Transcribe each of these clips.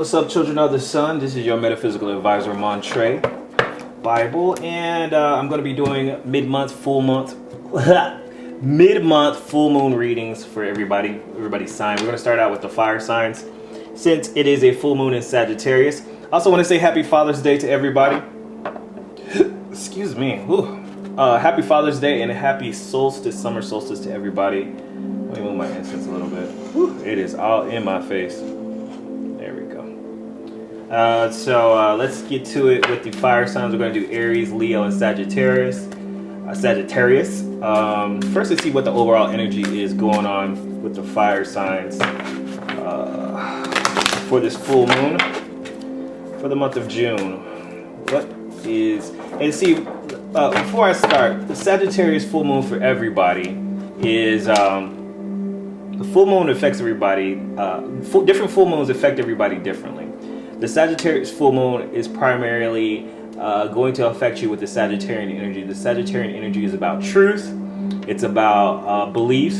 What's up, children of the sun? This is your metaphysical advisor, Montre Bible, and I'm going to be doing mid-month, full moon readings for everybody's sign. We're going to start out with the fire signs, since it is a full moon in Sagittarius. I also want to say Happy Father's Day to everybody. Excuse me. Happy Father's Day and happy solstice, summer solstice to everybody. Let me move my incense a little bit. It is all in my face. There we go. So let's get to it with the fire signs. We're going to do Aries, Leo, and Sagittarius. First, let's see what the overall energy is going on with the fire signs for this full moon for the month of June. Before I start, the Sagittarius full moon for everybody is the full moon affects everybody. Different full moons affect everybody differently. The Sagittarius full moon is primarily going to affect you with the Sagittarian energy. The Sagittarian energy is about truth. It's about belief.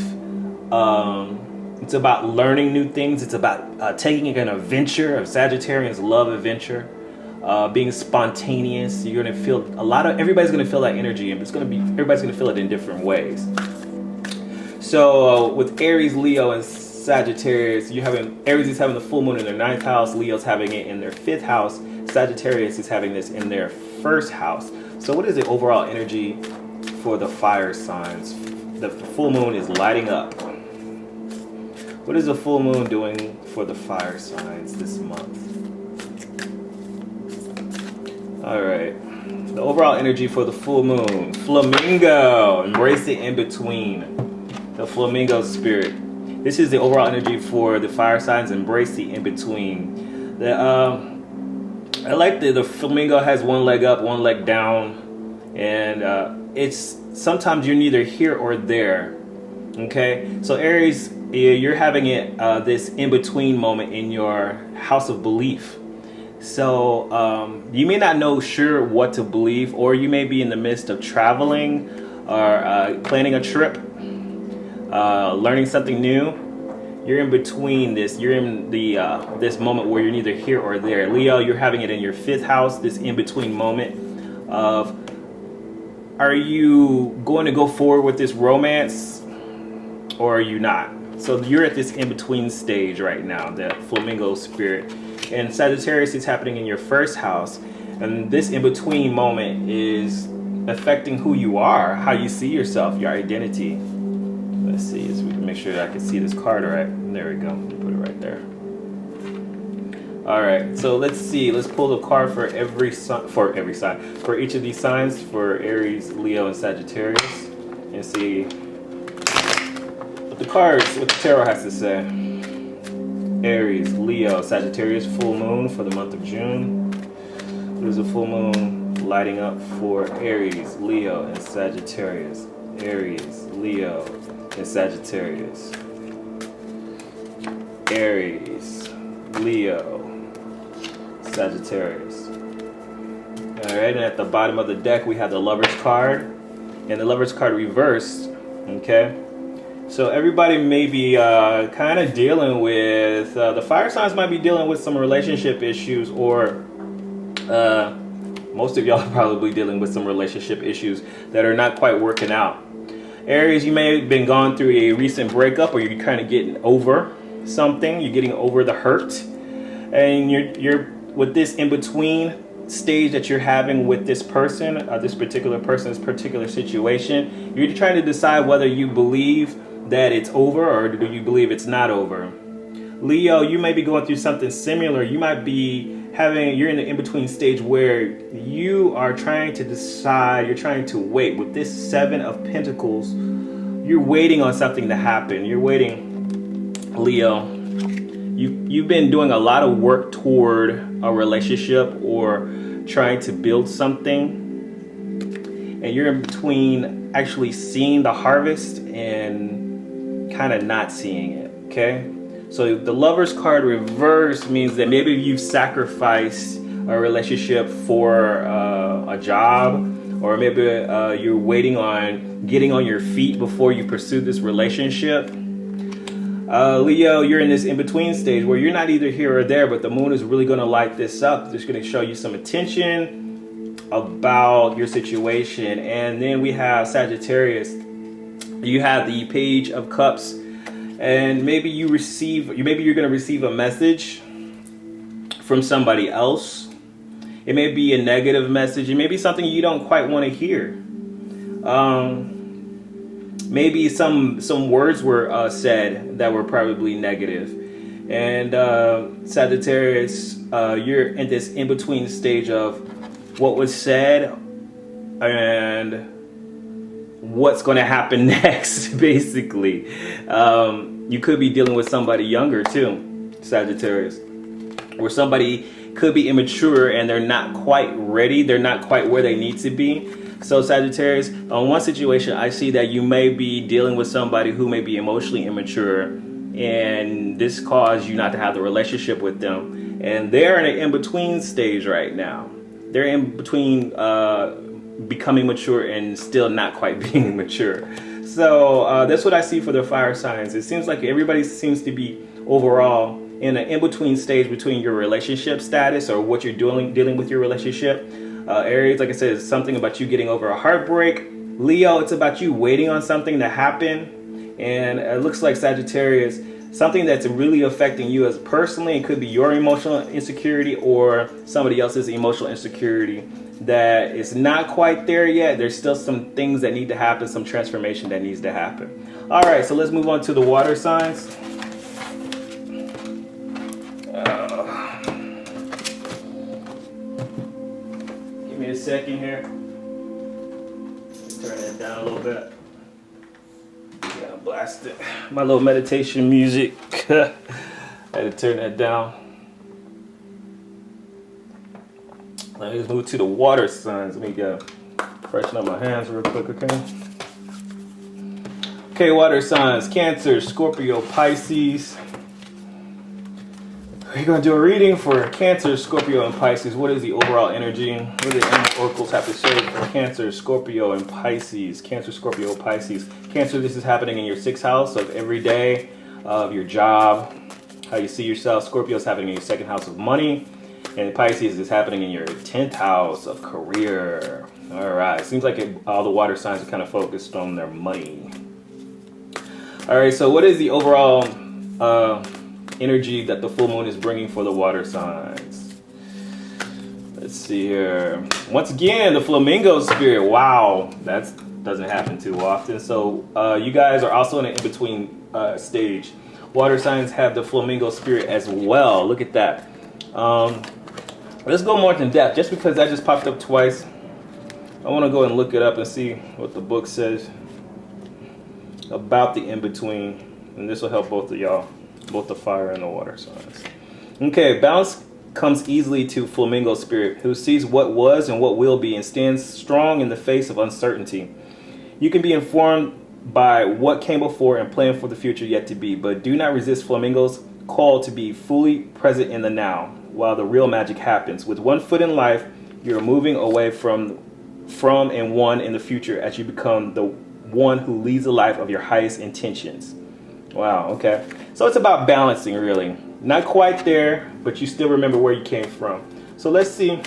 It's about learning new things. It's about taking an adventure. Of Sagittarians love adventure. Being spontaneous. You're gonna feel everybody's gonna feel that energy, and everybody's gonna feel it in different ways. So with Aries, Leo, and Sagittarius, Aries is having the full moon in their 9th house, Leo's having it in their 5th house, Sagittarius is having this in their 1st house. So what is the overall energy for the fire signs? The full moon is lighting up. What is the full moon doing for the fire signs this month? Alright, the overall energy for the full moon. Flamingo, embrace the in-between. The flamingo spirit. This is the overall energy for the fire signs. Embrace the in-between. I like the flamingo has one leg up, one leg down, and it's sometimes you're neither here or there. Okay, so Aries, you're having this in-between moment in your house of belief. So you may not know sure what to believe, or you may be in the midst of traveling or planning a trip, learning something new. You're in between this. You're in the this moment where you're neither here or there. Leo, you're having it in your 5th house, this in-between moment of, are you going to go forward with this romance or are you not? So you're at this in-between stage right now, the flamingo spirit. And Sagittarius is happening in your 1st house. And this in-between moment is affecting who you are, how you see yourself, your identity. Let's see, so we can make sure that I can see this card right. There we go. Put it right there. All right. So let's see. Let's pull the card for every sign, for each of these signs, for Aries, Leo, and Sagittarius, and see what the tarot has to say. Aries, Leo, Sagittarius, full moon for the month of June. There's a full moon lighting up for Aries, Leo, and Sagittarius. Aries, Leo, and Sagittarius. Aries, Leo, Sagittarius. Alright, and at the bottom of the deck we have the Lover's card, and the Lover's card reversed. Okay, so everybody may be kind of dealing with, the fire signs might be dealing with some relationship issues, or most of y'all are probably dealing with some relationship issues that are not quite working out. Aries, you may have been going through a recent breakup, or you're kind of getting over something. You're getting over the hurt, and you're with this in-between stage that you're having with this person, this particular person's particular situation. You're trying to decide whether you believe that it's over or do you believe it's not over. Leo, you may be going through something similar. You might be you're in the in-between stage where you are trying to decide, you're trying to wait. With this 7 of Pentacles, you're waiting on something to happen. You're waiting, Leo. You've been doing a lot of work toward a relationship or trying to build something, and you're in between actually seeing the harvest and kind of not seeing it. Okay, so the Lover's card reverse means that maybe you've sacrificed a relationship for a job, or maybe you're waiting on getting on your feet before you pursue this relationship. Leo, you're in this in-between stage where you're not either here or there, but the moon is really going to light this up. It's going to show you some attention about your situation. And then we have Sagittarius. You have the Page of Cups, and maybe you're going to receive a message from somebody else. It may be a negative message. It may be something you don't quite want to hear. Maybe some words were said that were probably negative. And Sagittarius, you're in this in-between stage of what was said and what's going to happen next, basically. You could be dealing with somebody younger too, Sagittarius, where somebody could be immature and they're not quite ready. They're not quite where they need to be. So Sagittarius, on one situation, I see that you may be dealing with somebody who may be emotionally immature, and this caused you not to have the relationship with them. And they're in an in-between stage right now. They're in between becoming mature and still not quite being mature. So that's what I see for the fire signs. It seems like everybody seems to be overall in an in-between stage between your relationship status or what you're dealing with your relationship. Aries, like I said, is something about you getting over a heartbreak. Leo, it's about you waiting on something to happen. And it looks like Sagittarius, something that's really affecting you as personally. It could be your emotional insecurity or somebody else's emotional insecurity that is not quite there yet. There's still some things that need to happen, some transformation that needs to happen. All right, so let's move on to the water signs. Give me a second here. Turn that down a little bit. Yeah, blast it. My little meditation music. I had to turn that down. Let me just move to the water signs. Let me go freshen up my hands real quick, okay? Okay, water signs. Cancer, Scorpio, Pisces. We're going to do a reading for Cancer, Scorpio, and Pisces. What is the overall energy? What do the animal oracles have to say for Cancer, Scorpio, and Pisces? Cancer, Scorpio, Pisces. Cancer, this is happening in your 6th house of every day, of your job, how you see yourself. Scorpio is happening in your 2nd house of money. And Pisces is happening in your 10th house of career. All right. Seems like all the water signs are kind of focused on their money. All right. So what is the overall energy that the full moon is bringing for the water signs? Let's see here. Once again, the flamingo spirit. Wow. That doesn't happen too often. So you guys are also in an in-between stage. Water signs have the flamingo spirit as well. Look at that. Let's go more in depth. Just because that just popped up twice, I want to go and look it up and see what the book says about the in-between. And this will help both of y'all, both the fire and the water signs. Okay, balance comes easily to flamingo spirit, who sees what was and what will be and stands strong in the face of uncertainty. You can be informed by what came before and plan for the future yet to be, but do not resist flamingo's call to be fully present in the now while the real magic happens. With one foot in life, you're moving away from and one in the future as you become the one who leads the life of your highest intentions. Wow, okay. So it's about balancing, really. Not quite there, but you still remember where you came from. So let's see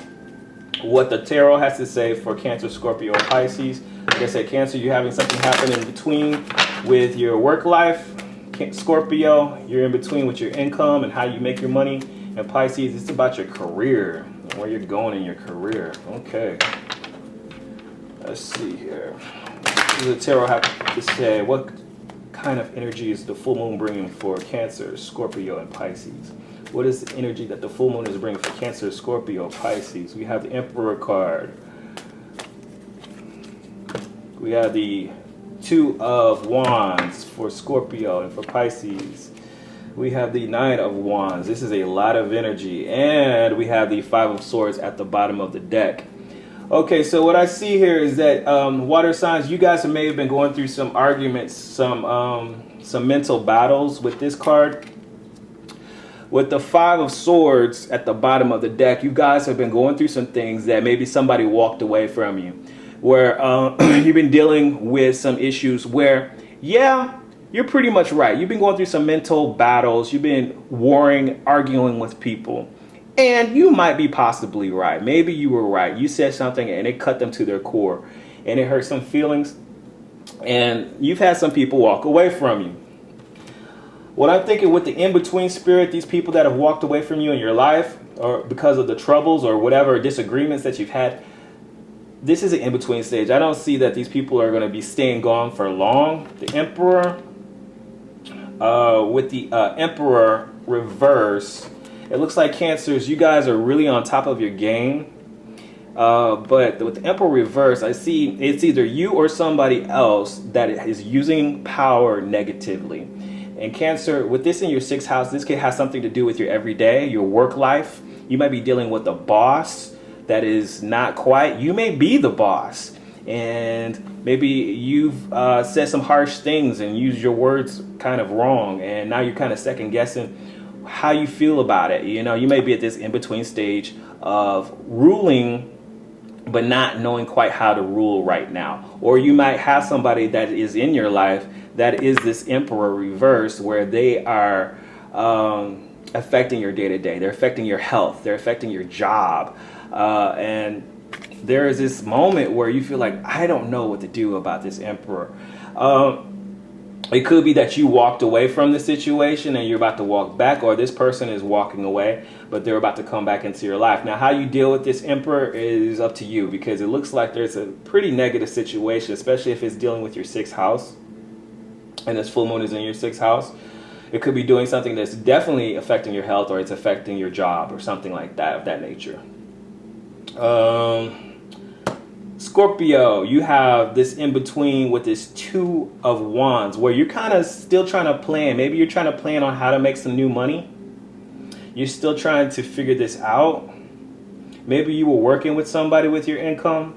what the tarot has to say for Cancer, Scorpio, Pisces. Like I said, Cancer, you're having something happen in between with your work life. Scorpio, you're in between with your income and how you make your money. And Pisces, it's about your career, where you're going in your career. Okay. Let's see here. What does the tarot have to say? What kind of energy is the full moon bringing for Cancer, Scorpio, and Pisces? What is the energy that the full moon is bringing for Cancer, Scorpio, Pisces? We have the Emperor card. We have the Two of Wands for Scorpio, and for Pisces we have the Knight of Wands. This is a lot of energy. And we have the Five of Swords at the bottom of the deck. Okay, so what I see here is that water signs, you guys may have been going through some arguments, some mental battles with this card. With the Five of Swords at the bottom of the deck, you guys have been going through some things that maybe somebody walked away from you, where you've been dealing with some issues where, yeah, you're pretty much right. You've been going through some mental battles. You've been warring, arguing with people. And you might be possibly right. Maybe you were right. You said something and it cut them to their core. And it hurt some feelings. And you've had some people walk away from you. What I'm thinking with the in-between spirit, these people that have walked away from you in your life, or because of the troubles or whatever disagreements that you've had, this is an in-between stage. I don't see that these people are going to be staying gone for long. The Emperor, with the Emperor reverse, it looks like Cancers, you guys are really on top of your game. But with the Emperor reverse, I see it's either you or somebody else that is using power negatively. And Cancer, with this in your 6th house, this could have something to do with your everyday, your work life. You might be dealing with a boss that is not quite, you may be the boss. And maybe you've said some harsh things and used your words kind of wrong. And now you're kind of second guessing how you feel about it. You know, you may be at this in-between stage of ruling, but not knowing quite how to rule right now. Or you might have somebody that is in your life that is this Emperor reverse, where they are affecting your day-to-day. They're affecting your health. They're affecting your job. And there is this moment where you feel like, I don't know what to do about this Emperor. It could be that you walked away from the situation and you're about to walk back, or this person is walking away, but they're about to come back into your life. Now, how you deal with this Emperor is up to you, because it looks like there's a pretty negative situation, especially if it's dealing with your 6th house and this full moon is in your 6th house. It could be doing something that's definitely affecting your health, or it's affecting your job or something like that, of that nature. Scorpio, you have this in between with this 2 of Wands, where you're kind of still trying to plan. Maybe you're trying to plan on how to make some new money. You're still trying to figure this out. Maybe you were working with somebody with your income,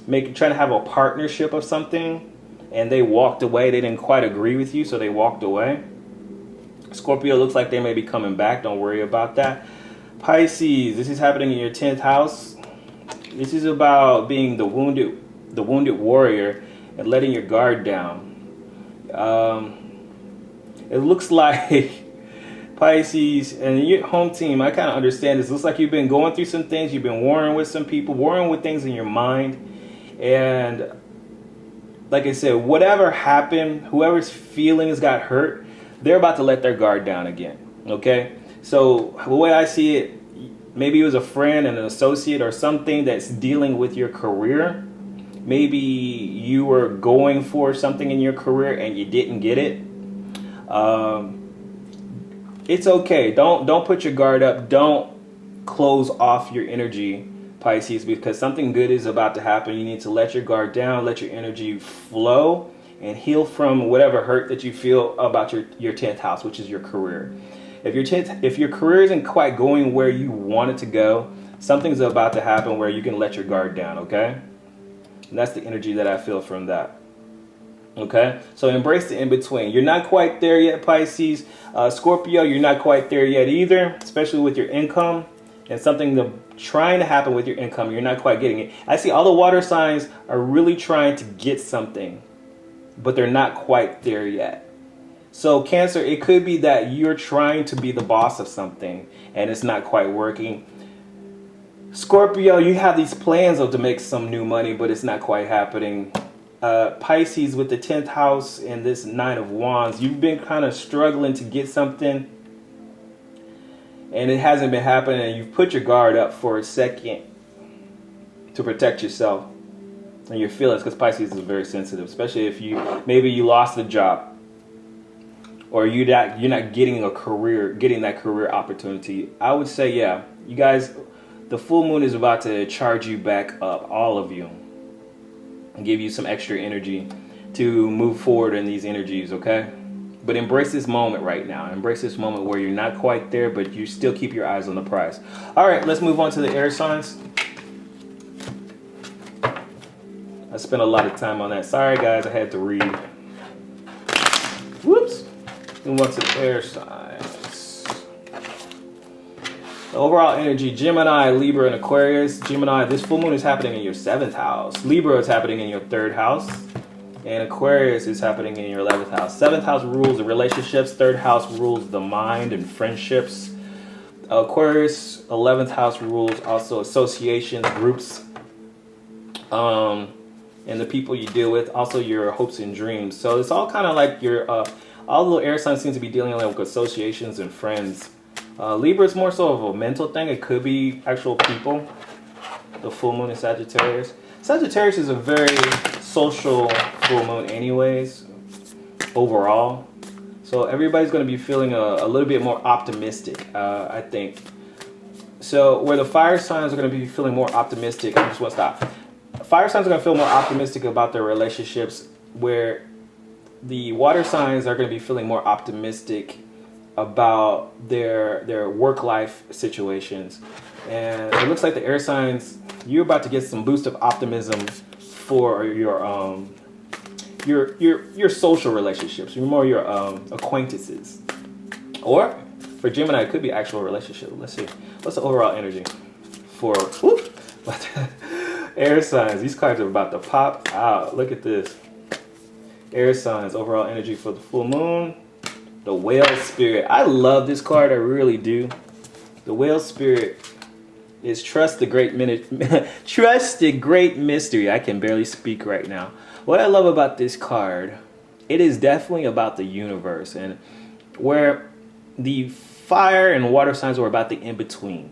trying to have a partnership of something, and they walked away. They didn't quite agree with you, so they walked away. Scorpio, looks like they may be coming back. Don't worry about that. Pisces, this is happening in your 10th house. This is about being the wounded warrior and letting your guard down. It looks like Pisces and your home team, I kind of understand this. It looks like you've been going through some things. You've been warring with some people, warring with things in your mind. And like I said, whatever happened, whoever's feelings got hurt, they're about to let their guard down again. Okay? So the way I see it, maybe it was a friend and an associate or something that's dealing with your career. Maybe you were going for something in your career and you didn't get it. It's okay. Don't put your guard up. Don't close off your energy, Pisces, because something good is about to happen. You need to let your guard down, let your energy flow, and heal from whatever hurt that you feel about your 10th house, which is your career. If your career isn't quite going where you want it to go, something's about to happen where you can let your guard down, okay? And that's the energy that I feel from that. Okay? So embrace the in-between. You're not quite there yet, Pisces. Scorpio, you're not quite there yet either, especially with your income. And something trying to happen with your income, you're not quite getting it. I see all the water signs are really trying to get something, but they're not quite there yet. So Cancer, it could be that you're trying to be the boss of something and it's not quite working. Scorpio, you have these plans to make some new money, but it's not quite happening. Pisces, with the 10th house and this 9 of Wands, you've been kind of struggling to get something and it hasn't been happening, and you've put your guard up for a second to protect yourself and your feelings, because Pisces is very sensitive, especially if maybe you lost a job. Or you're not getting that career opportunity. I would say, yeah, you guys, the full moon is about to charge you back up, all of you, and give you some extra energy to move forward in these energies, okay? But embrace this moment right now. Embrace this moment where you're not quite there, but you still keep your eyes on the prize. All right, let's move on to the air signs. I spent a lot of time on that. Sorry, guys, I had to read. Whoops. Move on to the air signs. The overall energy, Gemini, Libra, and Aquarius. Gemini, this full moon is happening in your 7th house. Libra is happening in your 3rd house. And Aquarius is happening in your 11th house. 7th house rules the relationships. 3rd house rules the mind and friendships. Aquarius 11th house rules also associations, groups, and the people you deal with. Also your hopes and dreams. So it's all kind of like your all the air signs seem to be dealing with associations and friends. Libra is more so of a mental thing. It could be actual people. The full moon in Sagittarius. Sagittarius is a very social full moon anyways, overall. So everybody's going to be feeling a little bit more optimistic, I think. So where the fire signs are going to be feeling more optimistic, I just want to stop. Fire signs are going to feel more optimistic about their relationships, where the water signs are going to be feeling more optimistic about their work-life situations. And it looks like the air signs, you're about to get some boost of optimism for your social relationships. You're more your acquaintances. Or for Gemini, it could be actual relationship. Let's see. What's the overall energy for air signs? These cards are about to pop out. Look at this. Air signs, overall energy for the full moon. The whale spirit. I love this card. I really do. The whale spirit is trust the great trust the great mystery. I can barely speak right now. What I love about this card, it is definitely about the universe, and where the fire and water signs were about the in-between.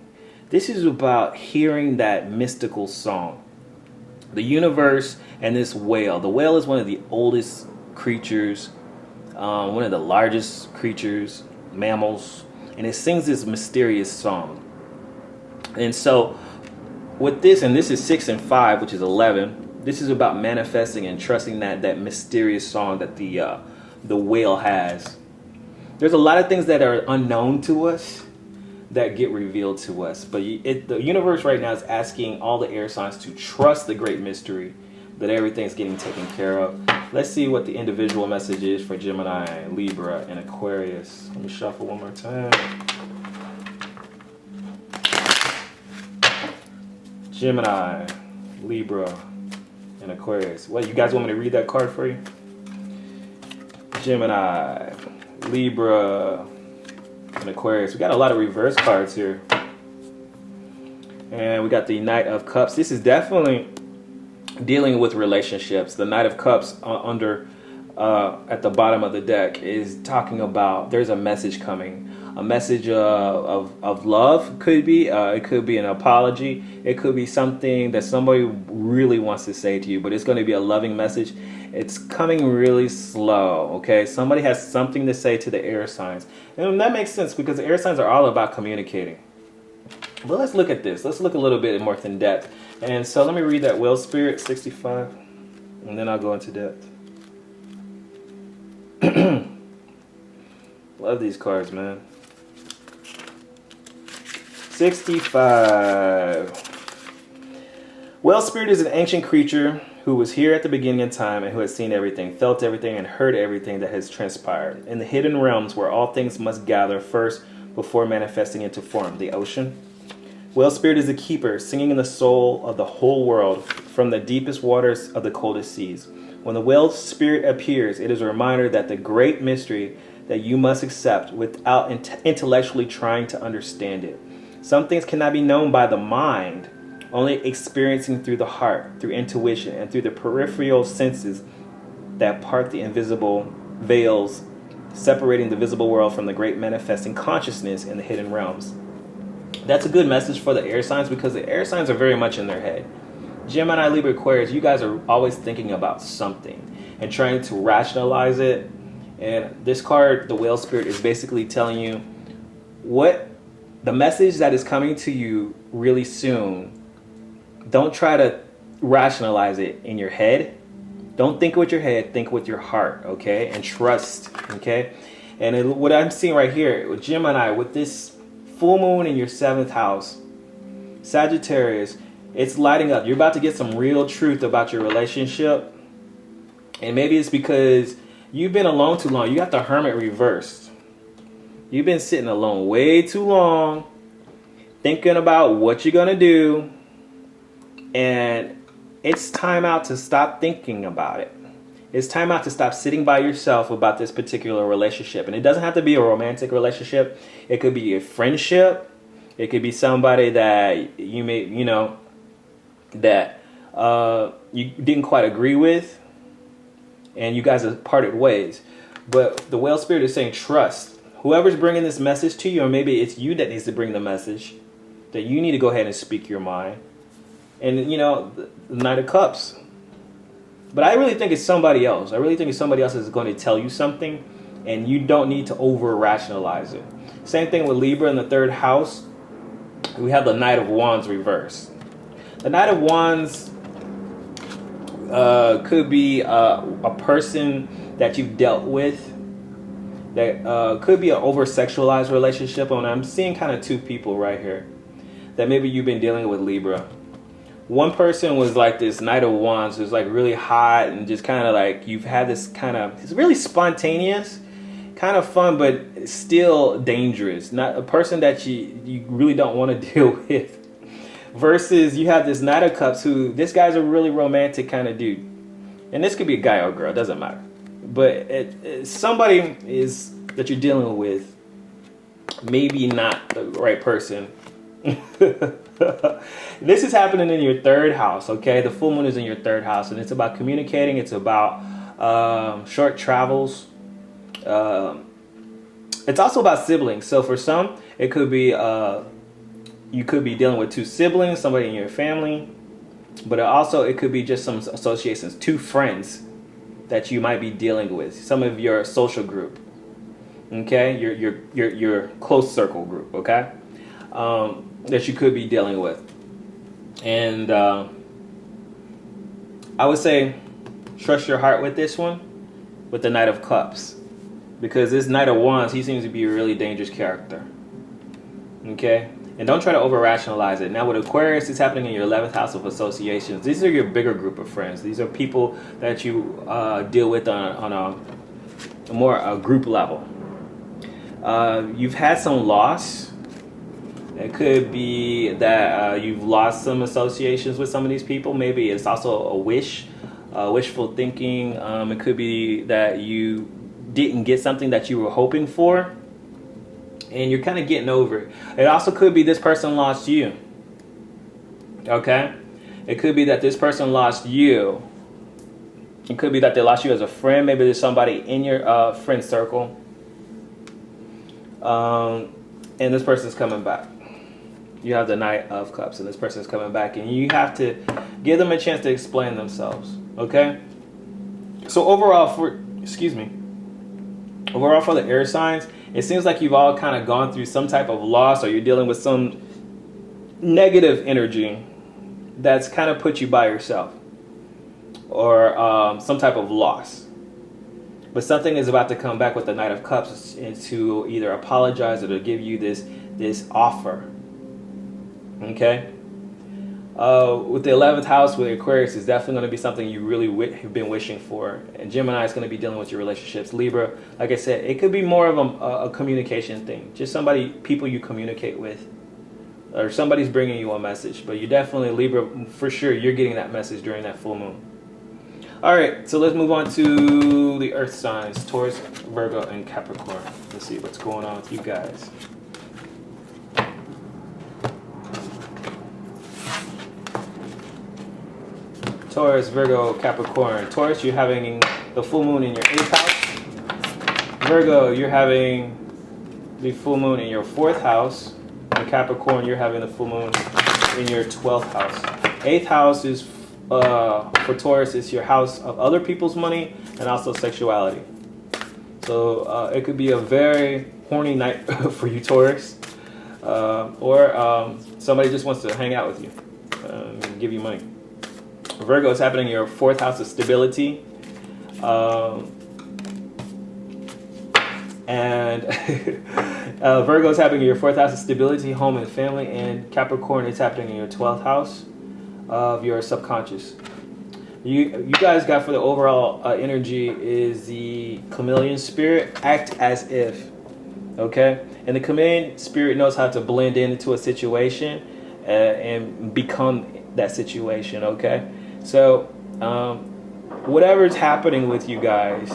This is about hearing that mystical song. The universe and this whale. The whale is one of the oldest creatures, one of the largest creatures, mammals, and it sings this mysterious song. And so with this, and this is 6 and 5, which is 11, this is about manifesting and trusting that mysterious song that the whale has. There's a lot of things that are unknown to us that get revealed to us. But the universe right now is asking all the air signs to trust the great mystery, that everything's getting taken care of. Let's see what the individual message is for Gemini, Libra, and Aquarius. Let me shuffle one more time. Gemini, Libra, and Aquarius. What, you guys want me to read that card for you? Gemini, Libra, and Aquarius. We got a lot of reverse cards here. And we got the Knight of Cups. This is definitely dealing with relationships. The Knight of Cups at the bottom of the deck is talking about there's a message coming. A message of love could be. It could be an apology. It could be something that somebody really wants to say to you, but it's going to be a loving message. It's coming really slow, okay? Somebody has something to say to the air signs. And that makes sense because the air signs are all about communicating. But let's look at this. Let's look a little bit more in depth. And so let me read that Whale Spirit 65, and then I'll go into depth. Love these cards, man. 65. Whale Spirit is an ancient creature who was here at the beginning of time and who has seen everything, felt everything, and heard everything that has transpired. In the hidden realms where all things must gather first before manifesting into form, the ocean. Whale Spirit is a keeper, singing in the soul of the whole world from the deepest waters of the coldest seas. When the Whale Spirit appears, it is a reminder that the great mystery that you must accept without intellectually trying to understand it. Some things cannot be known by the mind, only experiencing through the heart, through intuition, and through the peripheral senses that part the invisible veils, separating the visible world from the great manifesting consciousness in the hidden realms. That's a good message for the air signs because the air signs are very much in their head. Gemini, Libra, Aquarius, you guys are always thinking about something and trying to rationalize it. And this card, the Whale Spirit, is basically telling you what the message that is coming to you really soon. Don't try to rationalize it in your head. Don't think with your head, think with your heart, okay? And trust, okay? And what I'm seeing right here with Gemini, with this full moon in your 7th house, Sagittarius, it's lighting up. You're about to get some real truth about your relationship. And maybe it's because you've been alone too long. You got the Hermit reversed. You've been sitting alone way too long, thinking about what you're going to do. And it's time out to stop thinking about it It's time out to stop sitting by yourself about this particular relationship. And it doesn't have to be a romantic relationship. It could be a friendship. It could be somebody that you may, that you didn't quite agree with, and you guys have parted ways. But the whale spirit is saying trust. Whoever's bringing this message to you, or maybe it's you that needs to bring the message, that you need to go ahead and speak your mind. And, the Knight of Cups. But I really think it's somebody else. I really think it's somebody else that's going to tell you something, and you don't need to over-rationalize it. Same thing with Libra in the third house. We have the Knight of Wands reversed. The Knight of Wands could be a person that you've dealt with. That could be an over-sexualized relationship. And I'm seeing kind of two people right here that maybe you've been dealing with, Libra. One person was like this Knight of Wands, who's like really hot and just kind of like you've had this kind of, it's really spontaneous, kind of fun, but still dangerous. Not a person that you really don't want to deal with. Versus you have this Knight of Cups, who this guy's a really romantic kind of dude. And this could be a guy or a girl, it doesn't matter. But somebody is that you're dealing with, maybe not the right person. This is happening in your third house, okay? The full moon is in your third house, and it's about communicating. It's about short travels. It's also about siblings. So for some, it could be you could be dealing with two siblings, somebody in your family, but it could be just some associations, two friends that you might be dealing with, some of your social group, okay? Your close circle group, okay? That you could be dealing with. And I would say trust your heart with this one, with the Knight of Cups, because this Knight of Wands, he seems to be a really dangerous character, okay? And don't try to over-rationalize it. Now with Aquarius, it's happening in your 11th house of associations. These are your bigger group of friends. These are people that you deal with on a more group level. You've had some loss. It could be that you've lost some associations with some of these people. Maybe it's also a wishful thinking. It could be that you didn't get something that you were hoping for, and you're kind of getting over it. It also could be this person lost you. Okay? It could be that this person lost you. It could be that they lost you as a friend. Maybe there's somebody in your friend circle. And this person's coming back. You have the Knight of Cups, and this person's coming back, and you have to give them a chance to explain themselves. Okay? So overall for the air signs, it seems like you've all kind of gone through some type of loss, or you're dealing with some negative energy that's kind of put you by yourself, or some type of loss. But something is about to come back with the Knight of Cups, and to either apologize or to give you this offer. Okay? With the 11th house with Aquarius, is definitely going to be something you really have been wishing for. And Gemini is going to be dealing with your relationships. Libra, like I said, it could be more of a communication thing. Just people you communicate with. Or somebody's bringing you a message. But you definitely, Libra, for sure, you're getting that message during that full moon. All right, so let's move on to the earth signs, Taurus, Virgo, and Capricorn. Let's see what's going on with you guys. Taurus, Virgo, Capricorn. Taurus, you're having the full moon in your 8th house. Virgo, you're having the full moon in your 4th house. And Capricorn, you're having the full moon in your 12th house. 8th house is, for Taurus, is your house of other people's money and also sexuality. So it could be a very horny night for you, Taurus. Or somebody just wants to hang out with you and give you money. Virgo is happening in your 4th house of stability. And Virgo is happening in your 4th house of stability, home and family. And Capricorn is happening in your 12th house of your subconscious. You guys got for the overall energy is the chameleon spirit. Act as if. Okay? And the chameleon spirit knows how to blend into a situation and become that situation. Okay? So whatever's happening with you guys,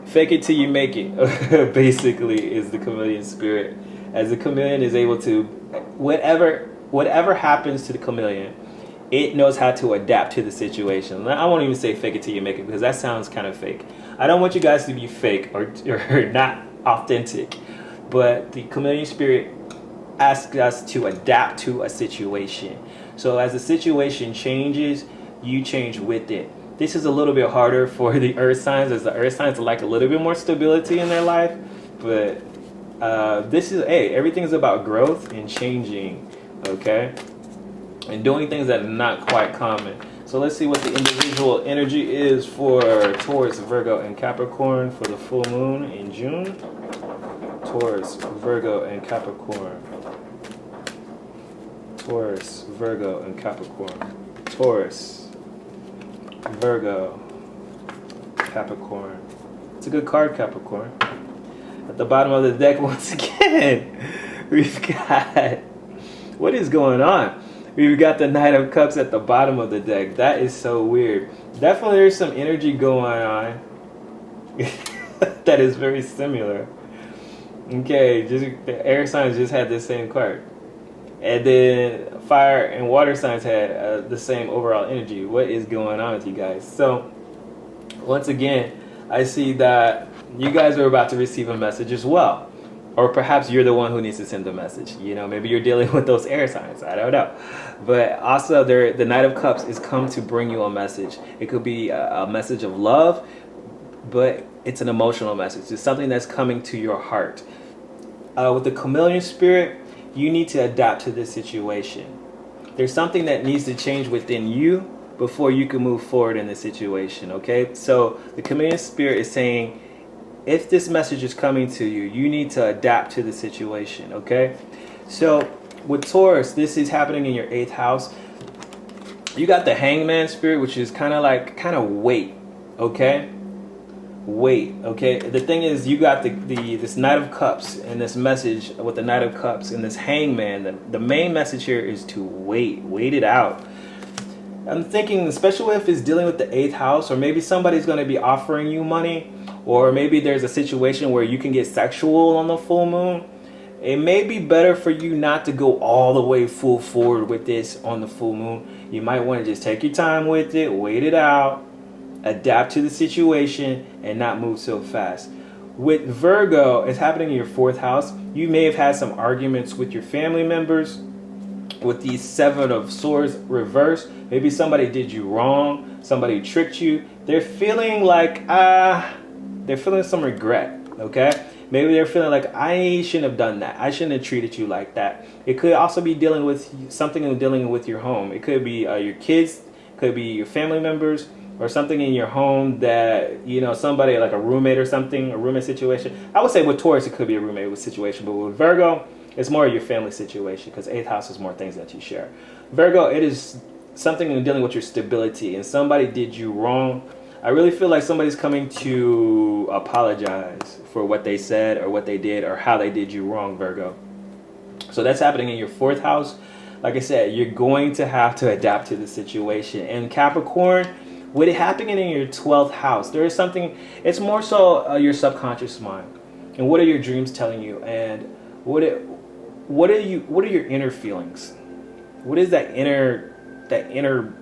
fake it till you make it. Basically, is the chameleon spirit. As the chameleon is able to, whatever happens to the chameleon, it knows how to adapt to the situation. I won't even say fake it till you make it, because that sounds kind of fake. I don't want you guys to be fake or not authentic, but the chameleon spirit asks us to adapt to a situation. So as the situation changes, you change with it. This is a little bit harder for the earth signs, as the earth signs like a little bit more stability in their life. But this is, hey, everything's about growth and changing, okay? And doing things that are not quite common. So let's see what the individual energy is for Taurus, Virgo, and Capricorn for the full moon in June. Taurus, Virgo, and Capricorn. Taurus, Virgo, and Capricorn. Taurus, Virgo, Capricorn. It's a good card, Capricorn. At the bottom of the deck, once again, we've got, what is going on? We've got the Knight of Cups at the bottom of the deck. That is so weird. Definitely there's some energy going on that is very similar. Okay, the air signs just had the same card. And then fire and water signs had the same overall energy. What is going on with you guys? So, once again, I see that you guys are about to receive a message as well. Or perhaps you're the one who needs to send the message. You know, maybe you're dealing with those air signs. I don't know. But also, the Knight of Cups is come to bring you a message. It could be a message of love, but it's an emotional message. It's something that's coming to your heart. With the chameleon spirit, you need to adapt to this situation. There's something that needs to change within you before you can move forward in the situation, okay? So the chameleon spirit is saying, if this message is coming to you, you need to adapt to the situation, okay? So with Taurus, this is happening in your 8th house. You got the Hangman spirit, which is kind of wait, okay? Wait, okay? The thing is, you got this Knight of Cups and this message with the Knight of Cups and this Hangman. The main message here is to wait it out. I'm thinking, especially if it's dealing with the 8th house, or maybe somebody's going to be offering you money, or maybe there's a situation where you can get sexual on the full moon. It may be better for you not to go all the way full forward with this on the full moon. You might want to just take your time with it, wait it out, adapt to the situation, and not move so fast. With Virgo, it's happening in your 4th house. You may have had some arguments with your family members. With the 7 of Swords reversed, maybe somebody did you wrong, somebody tricked you. They're feeling like, they're feeling some regret, okay? Maybe they're feeling like, I shouldn't have done that. I shouldn't have treated you like that. It could also be dealing with something dealing with your home. It could be your kids, could be your family members, or something in your home that, you know, somebody like a roommate or something, a roommate situation. I would say with Taurus, it could be a roommate situation, but with Virgo, it's more your family situation, because 8th house is more things that you share. Virgo, it is something dealing with your stability, and somebody did you wrong. I really feel like somebody's coming to apologize for what they said or what they did or how they did you wrong, Virgo. So that's happening in your 4th house. Like I said, you're going to have to adapt to the situation. And Capricorn, with it happening in your 12th house, there is something, it's more so your subconscious mind. And what are your dreams telling you? And what are your inner feelings? What is that inner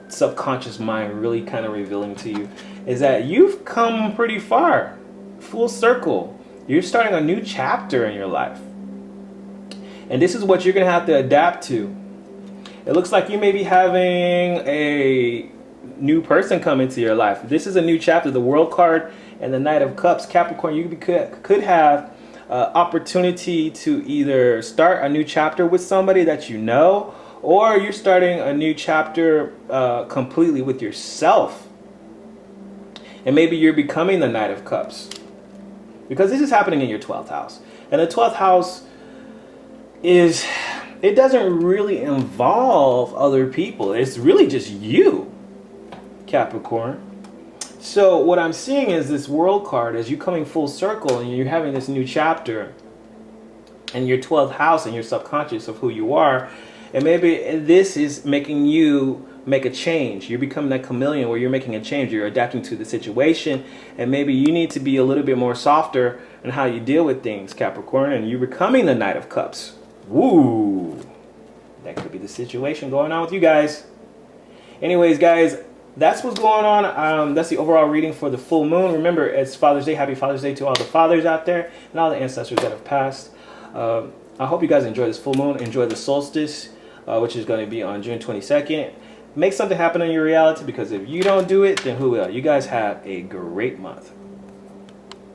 subconscious mind really kind of revealing to you? Is that you've come pretty far, full circle. You're starting a new chapter in your life. And this is what you're going to have to adapt to. It looks like you may be having a new person come into your life. This is a new chapter. The World card and the Knight of Cups. Capricorn, you could have opportunity to either start a new chapter with somebody that you know, or you're starting a new chapter completely with yourself. And maybe you're becoming the Knight of Cups. Because this is happening in your 12th house. And the 12th house it doesn't really involve other people. It's really just you, Capricorn. So what I'm seeing is this World card, as you coming full circle and you're having this new chapter in your 12th house and your subconscious of who you are. And maybe this is making you make a change. You're becoming that chameleon where you're making a change. You're adapting to the situation, and maybe you need to be a little bit more softer in how you deal with things, Capricorn, and you're becoming the Knight of Cups. Woo! That could be the situation going on with you guys. Anyways, guys, that's what's going on. That's the overall reading for the full moon. Remember, it's Father's Day. Happy Father's Day to all the fathers out there and all the ancestors that have passed. I hope you guys enjoy this full moon. Enjoy the solstice, which is going to be on June 22nd. Make something happen in your reality, because if you don't do it, then who will? You guys have a great month.